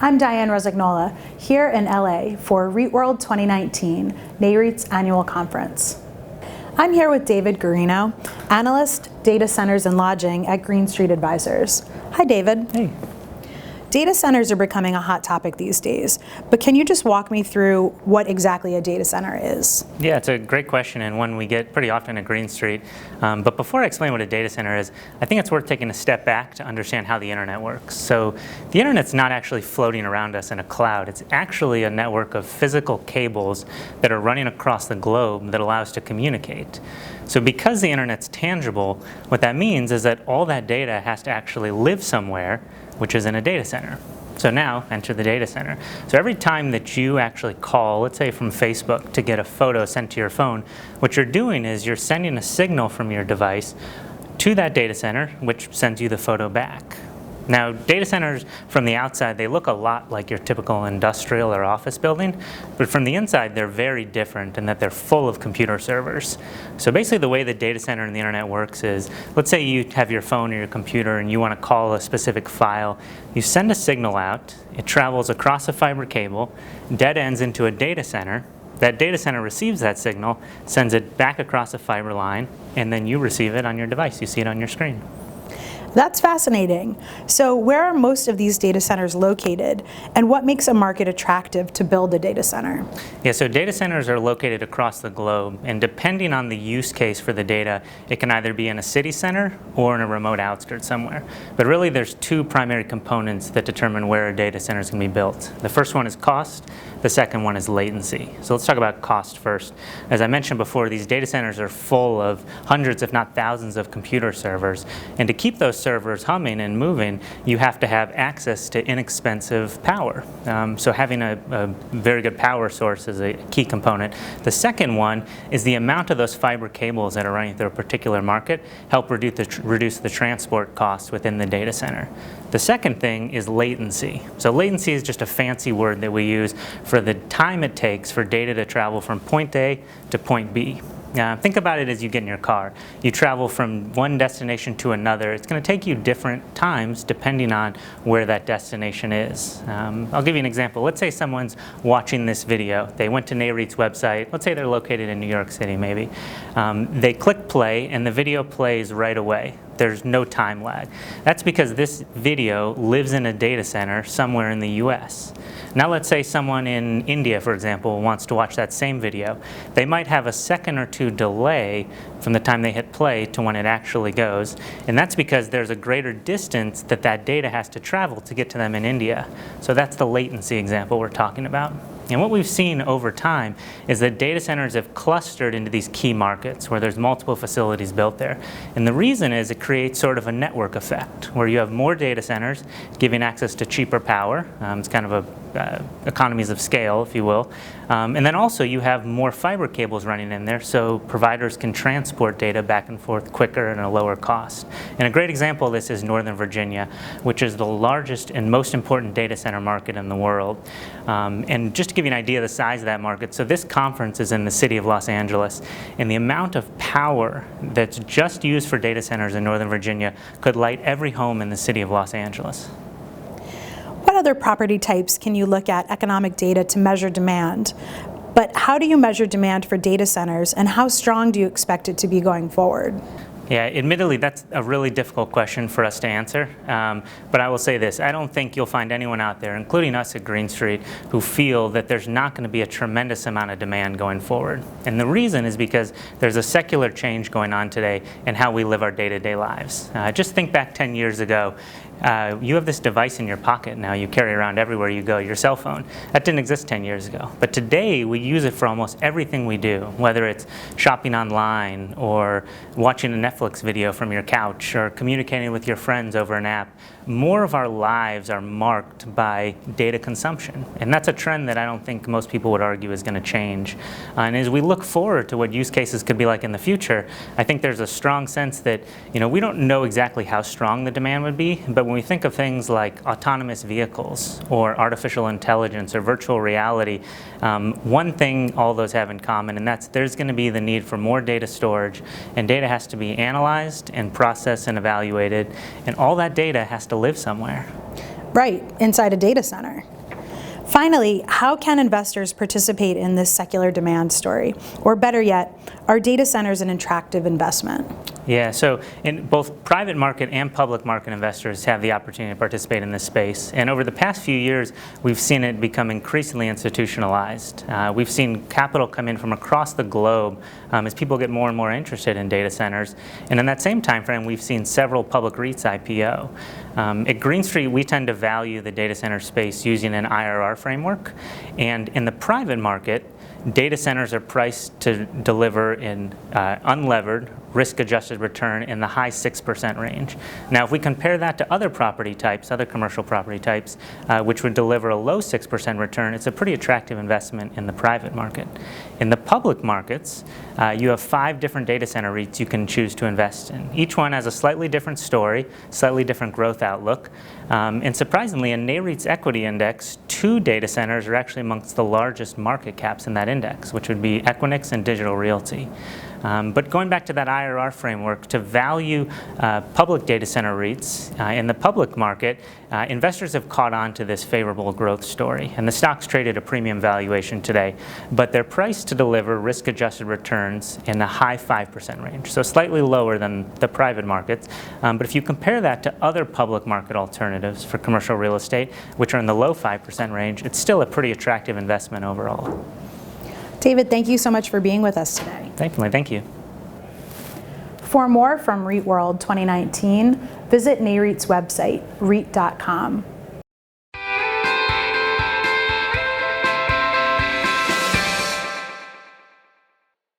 I'm Diane Rosagnola, here in LA for REITworld 2019, NAREIT's annual conference. I'm here with David Guarino, analyst, data centers and lodging at Green Street Advisors. Hi, David. Hey. Data centers are becoming a hot topic these days, but can you just walk me through what exactly a data center is? Yeah, it's a great question and one we get pretty often at Green Street. But before I explain what a data center is, I think it's worth taking a step back to understand how the internet works. So the internet's not actually floating around us in a cloud. It's actually a network of physical cables that are running across the globe that allow us to communicate. So because the internet's tangible, what that means is that all that data has to actually live somewhere, which is in a data center. So now, enter the data center. So every time that you actually call, let's say from Facebook, to get a photo sent to your phone, what you're doing is you're sending a signal from your device to that data center, which sends you the photo back. Now, data centers from the outside, they look a lot like your typical industrial or office building, but from the inside, they're very different in that they're full of computer servers. So basically the way the data center and the internet works is, let's say you have your phone or your computer and you want to call a specific file. You send a signal out, it travels across a fiber cable, dead ends into a data center. That data center receives that signal, sends it back across a fiber line, and then you receive it on your device. You see it on your screen. That's fascinating. So where are most of these data centers located, and what makes a market attractive to build a data center? Yeah, so data centers are located across the globe, and depending on the use case for the data, it can either be in a city center or in a remote outskirts somewhere. But really there's two primary components that determine where a data center is going to be built. The first one is cost, the second one is latency. So let's talk about cost first. As I mentioned before, these data centers are full of hundreds, if not thousands, of computer servers, and to keep those servers humming and moving, you have to have access to inexpensive power. So having a very good power source is a key component. The second one is the amount of those fiber cables that are running through a particular market help reduce the transport costs within the data center. The second thing is latency. So latency is just a fancy word that we use for the time it takes for data to travel from point A to point B. Think about it as you get in your car. You travel from one destination to another. It's going to take you different times depending on where that destination is. I'll give you an example. Let's say someone's watching this video. They went to NAREIT's website. Let's say they're located in New York City maybe. They click play and the video plays right away. There's no time lag. That's because this video lives in a data center somewhere in the US. Now let's say someone in India, for example, wants to watch that same video. They might have a second or two delay from the time they hit play to when it actually goes, and that's because there's a greater distance that that data has to travel to get to them in India. So that's the latency example we're talking about. And what we've seen over time is that data centers have clustered into these key markets where there's multiple facilities built there. And the reason is it creates sort of a network effect where you have more data centers giving access to cheaper power. It's kind of economies of scale, if you will. And then also you have more fiber cables running in there so providers can transport data back and forth quicker and at a lower cost. And a great example of this is Northern Virginia, which is the largest and most important data center market in the world. And just to give you an idea of the size of that market, so this conference is in the city of Los Angeles, and the amount of power that's just used for data centers in Northern Virginia could light every home in the city of Los Angeles. What other property types can you look at economic data to measure demand? But how do you measure demand for data centers, and how strong do you expect it to be going forward? Yeah, admittedly, that's a really difficult question for us to answer. But I will say this, I don't think you'll find anyone out there, including us at Green Street, who feel that there's not going to be a tremendous amount of demand going forward. And the reason is because there's a secular change going on today in how we live our day-to-day lives. Just think back 10 years ago. You have this device in your pocket now you carry around everywhere you go, your cell phone. That didn't exist 10 years ago. But today we use it for almost everything we do, whether it's shopping online or watching a Netflix video from your couch or communicating with your friends over an app. More of our lives are marked by data consumption. And that's a trend that I don't think most people would argue is going to change. And as we look forward to what use cases could be like in the future, I think there's a strong sense that, we don't know exactly how strong the demand would be, but when we think of things like autonomous vehicles or artificial intelligence or virtual reality, one thing all those have in common, and that's there's going to be the need for more data storage, and data has to be analyzed and processed and evaluated, and all that data has to live somewhere. Right, inside a data center. Finally, how can investors participate in this secular demand story? Or better yet, are data centers an attractive investment? Yeah, so in both private market and public market investors have the opportunity to participate in this space. And over the past few years, we've seen it become increasingly institutionalized. We've seen capital come in from across the globe as people get more and more interested in data centers. And in that same time frame, we've seen several public REITs IPO. At Green Street, we tend to value the data center space using an IRR framework. And in the private market, data centers are priced to deliver an unlevered, risk-adjusted return in the high 6% range. Now, if we compare that to other property types, other commercial property types, which would deliver a low 6% return, it's a pretty attractive investment in the private market. In the public markets, you have 5 different data center REITs you can choose to invest in. Each one has a slightly different story, slightly different growth outlook. And surprisingly, in Nareit's equity index, 2 data centers are actually amongst the largest market caps in that index, which would be Equinix and Digital Realty. But going back to that IRR framework, to value public data center REITs in the public market, investors have caught on to this favorable growth story. And the stock's traded a premium valuation today, but they're priced to deliver risk-adjusted returns in the high 5% range, so slightly lower than the private markets. But if you compare that to other public market alternatives for commercial real estate, which are in the low 5% range, it's still a pretty attractive investment overall. David, thank you so much for being with us today. Definitely, thank you. For more from REITworld 2019, visit Nareit's website, REIT.com.